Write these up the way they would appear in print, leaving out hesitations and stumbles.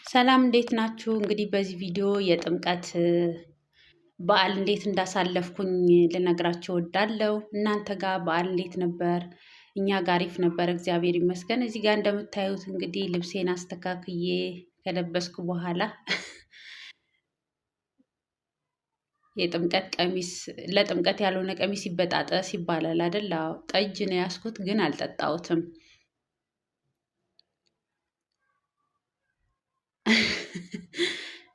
ሰላም እንዴት ናችሁ? እንግዲህ በዚህ ቪዲዮ የጥምቀት በዓል እንዴት እንዳሳለፍኩኝ ልነግራችሁ እወዳለሁ። እናንተ ጋር በዓል እንዴት ነበር? እኛ ጋር አሪፍ ነበር፣ እግዚአብሔር ይመስገን። እዚህ ጋር እንደምታዩት እንግዲህ ልብሴን አስተካክዬ ከለበስኩ በኋላ የጥምቀት ቀሚስ ለጥምቀት ያልሆነ ቀሚስ ይበጣጠስ ይባላል አይደል? አዎ፣ ጠጅ ነው ያስኩት፣ ግን አልጠጣሁትም።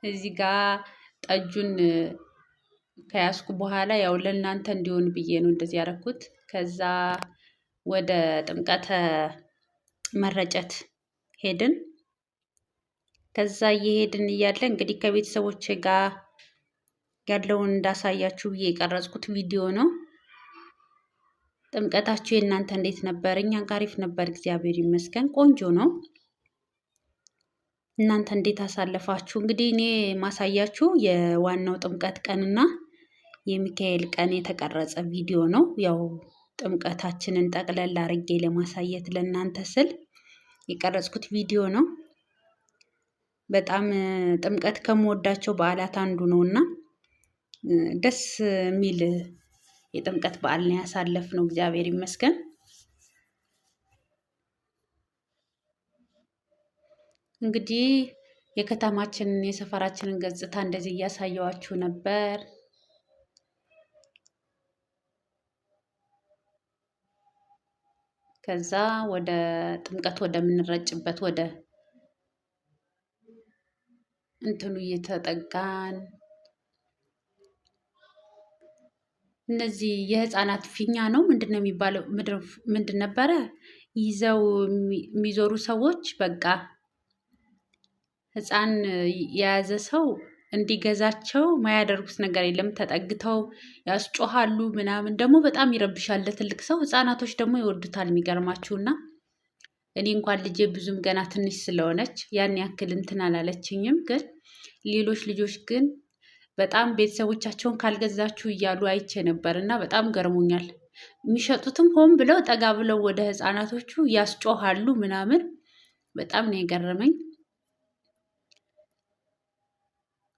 እዚህ ጋር ጠጁን ከያዝኩ በኋላ ያው ለእናንተ እንዲሆን ብዬ ነው እንደዚህ ያደረኩት። ከዛ ወደ ጥምቀተ መረጨት ሄድን። ከዛ እየሄድን እያለ እንግዲህ ከቤተሰቦቼ ጋር ያለውን እንዳሳያችሁ ብዬ የቀረጽኩት ቪዲዮ ነው። ጥምቀታችሁ የእናንተ እንዴት ነበር? እኛ ጋር አሪፍ ነበር፣ እግዚአብሔር ይመስገን፣ ቆንጆ ነው። እናንተ እንዴት አሳለፋችሁ? እንግዲህ እኔ ማሳያችሁ የዋናው ጥምቀት ቀንና የሚካኤል ቀን የተቀረጸ ቪዲዮ ነው። ያው ጥምቀታችንን ጠቅለል አድርጌ ለማሳየት ለእናንተ ስል የቀረጽኩት ቪዲዮ ነው። በጣም ጥምቀት ከምወዳቸው በዓላት አንዱ ነው እና ደስ የሚል የጥምቀት በዓል ነው ያሳለፍነው፣ እግዚአብሔር ይመስገን። እንግዲህ የከተማችንን የሰፈራችንን ገጽታ እንደዚህ እያሳየዋችሁ ነበር። ከዛ ወደ ጥምቀት ወደምንረጭበት ወደ እንትኑ እየተጠጋን እነዚህ የህፃናት ፊኛ ነው ምንድን ነው የሚባለው? ምንድን ነበረ ይዘው የሚዞሩ ሰዎች በቃ ህፃን የያዘ ሰው እንዲገዛቸው ማያደርጉት ነገር የለም። ተጠግተው ያስጮሃሉ ምናምን፣ ደግሞ በጣም ይረብሻል ለትልቅ ሰው። ህፃናቶች ደግሞ ይወዱታል። የሚገርማችሁና እኔ እንኳን ልጄ ብዙም ገና ትንሽ ስለሆነች ያን ያክል እንትን አላለችኝም። ግን ሌሎች ልጆች ግን በጣም ቤተሰቦቻቸውን ካልገዛችሁ እያሉ አይቼ ነበር እና በጣም ገርሞኛል። የሚሸጡትም ሆን ብለው ጠጋ ብለው ወደ ህፃናቶቹ ያስጮሃሉ ምናምን። በጣም ነው የገረመኝ።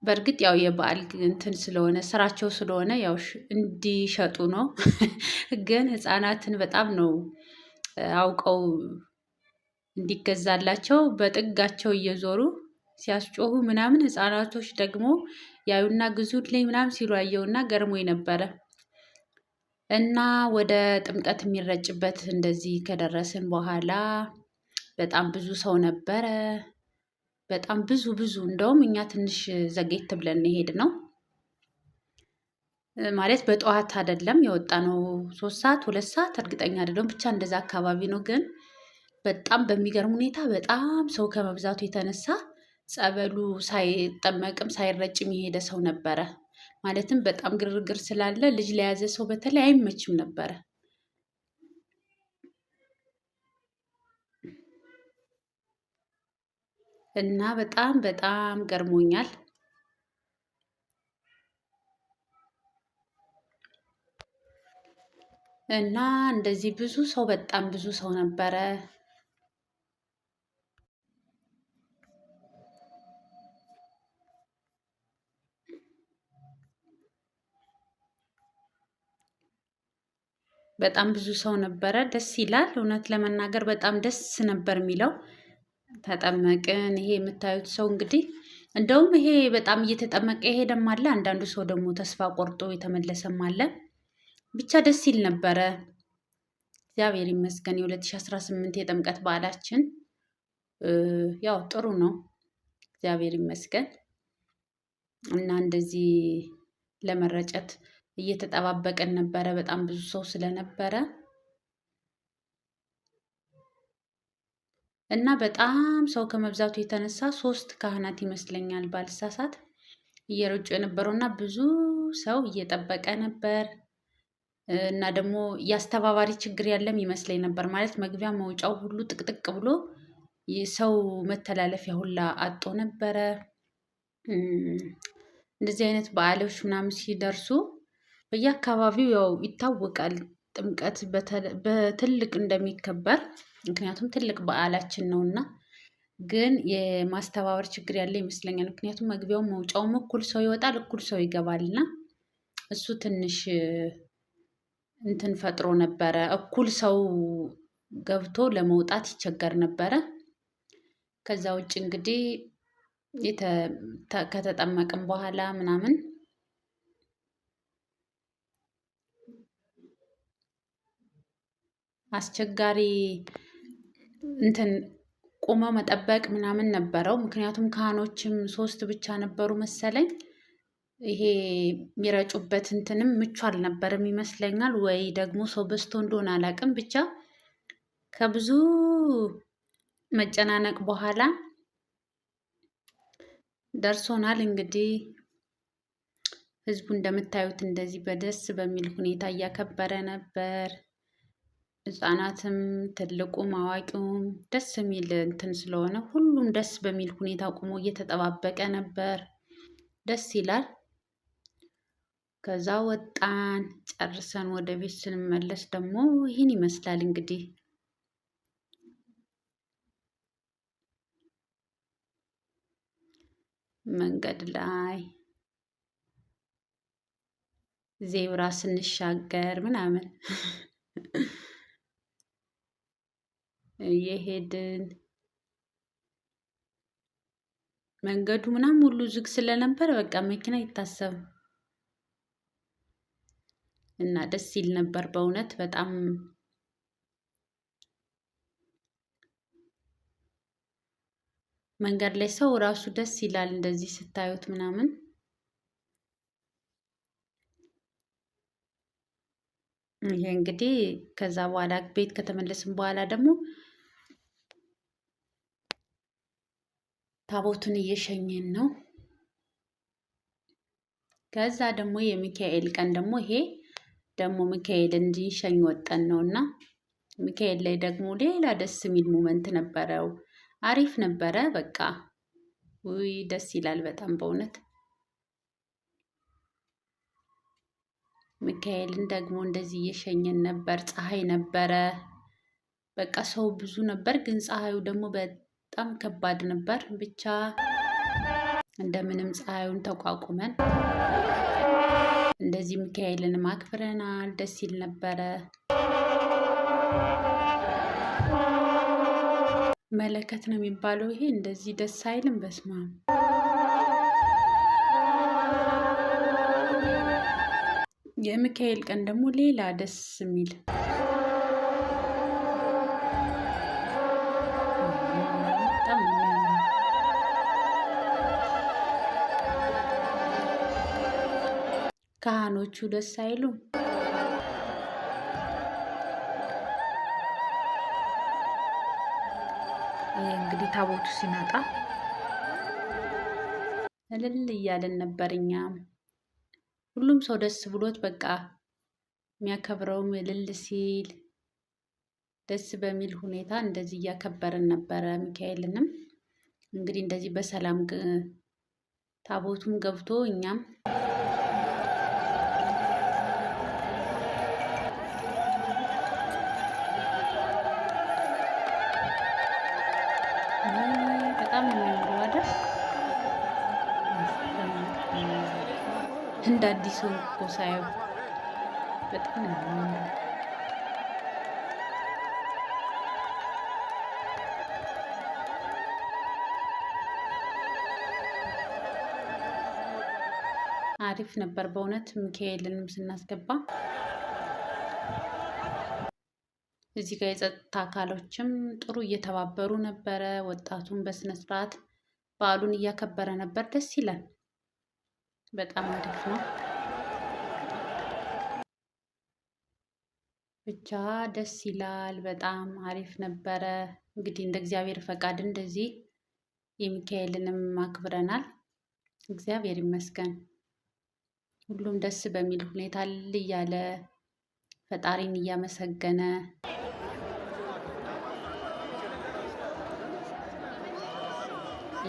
በእርግጥ ያው የበዓል እንትን ስለሆነ ስራቸው ስለሆነ ያው እንዲሸጡ ነው። ግን ህፃናትን በጣም ነው አውቀው እንዲገዛላቸው በጥጋቸው እየዞሩ ሲያስጮሁ ምናምን፣ ህፃናቶች ደግሞ ያዩና ግዙልኝ ምናምን ሲሉ አየውና ገርሞኝ ነበረ። እና ወደ ጥምቀት የሚረጭበት እንደዚህ ከደረስን በኋላ በጣም ብዙ ሰው ነበረ። በጣም ብዙ እንደውም እኛ ትንሽ ዘጌት ብለን የሄድነው ማለት በጠዋት አይደለም የወጣነው፣ 3 ሰዓት 2 ሰዓት እርግጠኛ አይደለም፣ ብቻ እንደዛ አካባቢ ነው። ግን በጣም በሚገርም ሁኔታ በጣም ሰው ከመብዛቱ የተነሳ ጸበሉ ሳይጠመቅም ሳይረጭም የሄደ ሰው ነበረ። ማለትም በጣም ግርግር ስላለ ልጅ ለያዘ ሰው በተለይ አይመችም ነበረ። እና በጣም ገርሞኛል። እና እንደዚህ ብዙ ሰው በጣም ብዙ ሰው ነበረ። በጣም ብዙ ሰው ነበረ። ደስ ይላል። እውነት ለመናገር በጣም ደስ ነበር የሚለው። ተጠመቅን። ይሄ የምታዩት ሰው እንግዲህ እንደውም ይሄ በጣም እየተጠመቀ የሄደም አለ፣ አንዳንዱ ሰው ደግሞ ተስፋ ቆርጦ የተመለሰም አለ። ብቻ ደስ ይል ነበረ። እግዚአብሔር ይመስገን። የ2018 የጥምቀት በዓላችን ያው ጥሩ ነው፣ እግዚአብሔር ይመስገን። እና እንደዚህ ለመረጨት እየተጠባበቀን ነበረ፣ በጣም ብዙ ሰው ስለነበረ እና በጣም ሰው ከመብዛቱ የተነሳ 3 ካህናት ይመስለኛል ባልሳሳት እየረጩ የነበረው እና ብዙ ሰው እየጠበቀ ነበር። እና ደግሞ የአስተባባሪ ችግር ያለም ይመስለኝ ነበር። ማለት መግቢያ መውጫው ሁሉ ጥቅጥቅ ብሎ የሰው መተላለፊያ ሁላ አጦ ነበረ። እንደዚህ አይነት በዓሎች ምናምን ሲደርሱ በየአካባቢው ያው ይታወቃል ጥምቀት በትልቅ እንደሚከበር። ምክንያቱም ትልቅ በዓላችን ነውና ግን የማስተባበር ችግር ያለ ይመስለኛል። ምክንያቱም መግቢያውም መውጫውም እኩል ሰው ይወጣል፣ እኩል ሰው ይገባል እና እሱ ትንሽ እንትን ፈጥሮ ነበረ። እኩል ሰው ገብቶ ለመውጣት ይቸገር ነበረ። ከዛ ውጭ እንግዲህ ከተጠመቅም በኋላ ምናምን አስቸጋሪ እንትን ቆመ መጠበቅ ምናምን ነበረው። ምክንያቱም ካህኖችም 3 ብቻ ነበሩ መሰለኝ። ይሄ የሚረጩበት እንትንም ምቹ አልነበረም ይመስለኛል፣ ወይ ደግሞ ሰው በዝቶ እንደሆነ አላውቅም። ብቻ ከብዙ መጨናነቅ በኋላ ደርሶናል። እንግዲህ ህዝቡ እንደምታዩት እንደዚህ በደስ በሚል ሁኔታ እያከበረ ነበር። ህጻናትም ትልቁም አዋቂውም ደስ የሚል እንትን ስለሆነ ሁሉም ደስ በሚል ሁኔታ ቆሞ እየተጠባበቀ ነበር። ደስ ይላል። ከዛ ወጣን። ጨርሰን ወደ ቤት ስንመለስ ደግሞ ይህን ይመስላል እንግዲህ መንገድ ላይ ዜብራ ስንሻገር ምናምን እየሄድን መንገዱ ምናምን ሁሉ ዝግ ስለነበር በቃ መኪና አይታሰብም እና ደስ ይል ነበር በእውነት በጣም። መንገድ ላይ ሰው ራሱ ደስ ይላል እንደዚህ ስታዩት ምናምን። ይሄ እንግዲህ ከዛ በኋላ ቤት ከተመለስን በኋላ ደግሞ ታቦቱን እየሸኘን ነው። ከዛ ደግሞ የሚካኤል ቀን ደግሞ ይሄ ደግሞ ሚካኤል እንዲሸኝ ወጠን ነው እና ሚካኤል ላይ ደግሞ ሌላ ደስ የሚል ሞመንት ነበረው። አሪፍ ነበረ። በቃ ውይ ደስ ይላል በጣም በእውነት። ሚካኤልን ደግሞ እንደዚህ እየሸኘን ነበር። ፀሐይ ነበረ። በቃ ሰው ብዙ ነበር፣ ግን ፀሐዩ ደግሞ በጣም ከባድ ነበር። ብቻ እንደምንም ፀሐዩን ተቋቁመን እንደዚህ ሚካኤልን አክብረናል። ደስ ይል ነበረ። መለከት ነው የሚባለው ይሄ። እንደዚህ ደስ አይልም? በስመ አብ። የሚካኤል ቀን ደግሞ ሌላ ደስ የሚል ካህኖቹ ደስ አይሉም? እንግዲህ ታቦቱ ሲመጣ እልል እያለን ነበር። እኛም ሁሉም ሰው ደስ ብሎት በቃ የሚያከብረውም እልል ሲል ደስ በሚል ሁኔታ እንደዚህ እያከበርን ነበረ። ሚካኤልንም እንግዲህ እንደዚህ በሰላም ታቦቱም ገብቶ እኛም በጣም የሚያምረው አይደል? እንደ አዲሱ እኮ ሳየው በጣም የሚያምረው። አሪፍ ነበር በእውነት። ሚካኤልንም ስናስገባ እዚህ ጋር የጸጥታ አካሎችም ጥሩ እየተባበሩ ነበረ። ወጣቱን በስነ ስርዓት በዓሉን እያከበረ ነበር። ደስ ይላል። በጣም አሪፍ ነው። ብቻ ደስ ይላል። በጣም አሪፍ ነበረ። እንግዲህ እንደ እግዚአብሔር ፈቃድ እንደዚህ የሚካኤልንም አክብረናል። እግዚአብሔር ይመስገን። ሁሉም ደስ በሚል ሁኔታ እያለ ፈጣሪን እያመሰገነ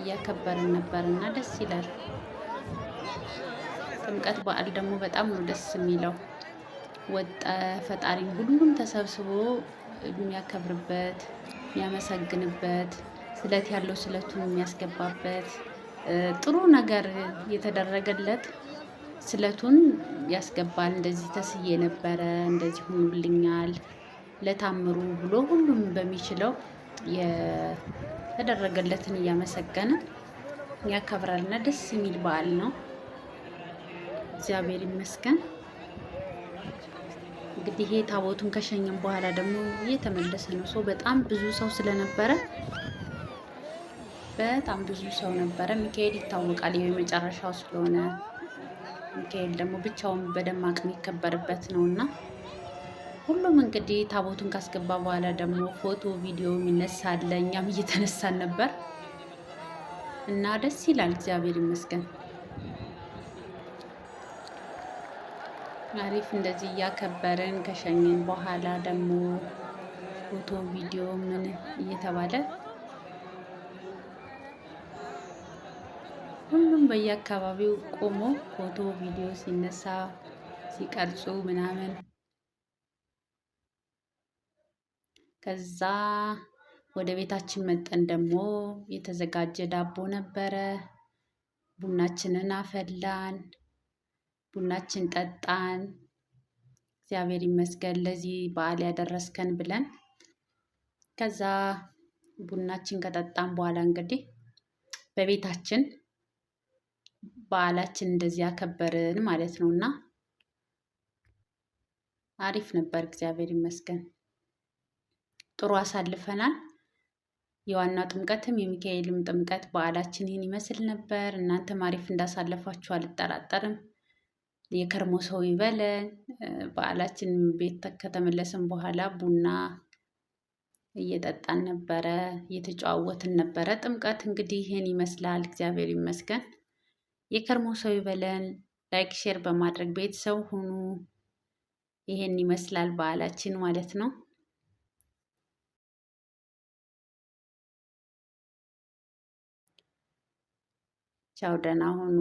እያከበርን ነበር እና ደስ ይላል። ጥምቀት በዓል ደግሞ በጣም ነው ደስ የሚለው። ፈጣሪን ሁሉም ተሰብስቦ የሚያከብርበት የሚያመሰግንበት፣ ስለት ያለው ስለቱን የሚያስገባበት ጥሩ ነገር የተደረገለት ስለቱን ያስገባል። እንደዚህ ተስዬ ነበረ፣ እንደዚህ ሆኖልኛል ለታምሩ ብሎ ሁሉም በሚችለው የተደረገለትን እያመሰገነ ያከብራልና ደስ የሚል በዓል ነው። እግዚአብሔር ይመስገን። እንግዲህ ይሄ ታቦቱን ከሸኘን በኋላ ደግሞ እየተመለሰ ነው። ሰው በጣም ብዙ ሰው ስለነበረ በጣም ብዙ ሰው ነበረ። ሚካኤል ይታወቃል፣ የመጨረሻው ስለሆነ ሚካኤል ደግሞ ብቻውን በደማቅ የሚከበርበት ነው እና ሁሉም እንግዲህ ታቦቱን ካስገባ በኋላ ደግሞ ፎቶ ቪዲዮ የሚነሳለ፣ እኛም እየተነሳን ነበር እና ደስ ይላል። እግዚአብሔር ይመስገን። አሪፍ እንደዚህ እያከበርን ከሸኘን በኋላ ደግሞ ፎቶ ቪዲዮ ምን እየተባለ ሁሉም በየአካባቢው ቆሞ ፎቶ ቪዲዮ ሲነሳ ሲቀርጹ ምናምን ከዛ ወደ ቤታችን መጠን ደግሞ የተዘጋጀ ዳቦ ነበረ። ቡናችንን አፈላን፣ ቡናችን ጠጣን። እግዚአብሔር ይመስገን ለዚህ በዓል ያደረስከን ብለን ከዛ ቡናችን ከጠጣን በኋላ እንግዲህ በቤታችን በዓላችን እንደዚህ ያከበርን ማለት ነው እና አሪፍ ነበር። እግዚአብሔር ይመስገን ጥሩ አሳልፈናል። የዋናው ጥምቀትም የሚካኤልም ጥምቀት በዓላችን ይህን ይመስል ነበር። እናንተም አሪፍ እንዳሳለፋችሁ አልጠራጠርም። የከርሞ ሰው ይበለን። በዓላችን ቤት ከተመለስን በኋላ ቡና እየጠጣን ነበረ፣ እየተጨዋወትን ነበረ። ጥምቀት እንግዲህ ይህን ይመስላል። እግዚአብሔር ይመስገን። የከርሞ ሰው ይበለን። ላይክ ሼር በማድረግ ቤተሰብ ሁኑ። ይህን ይመስላል በዓላችን ማለት ነው። ቻው፣ ደህና ሁኑ።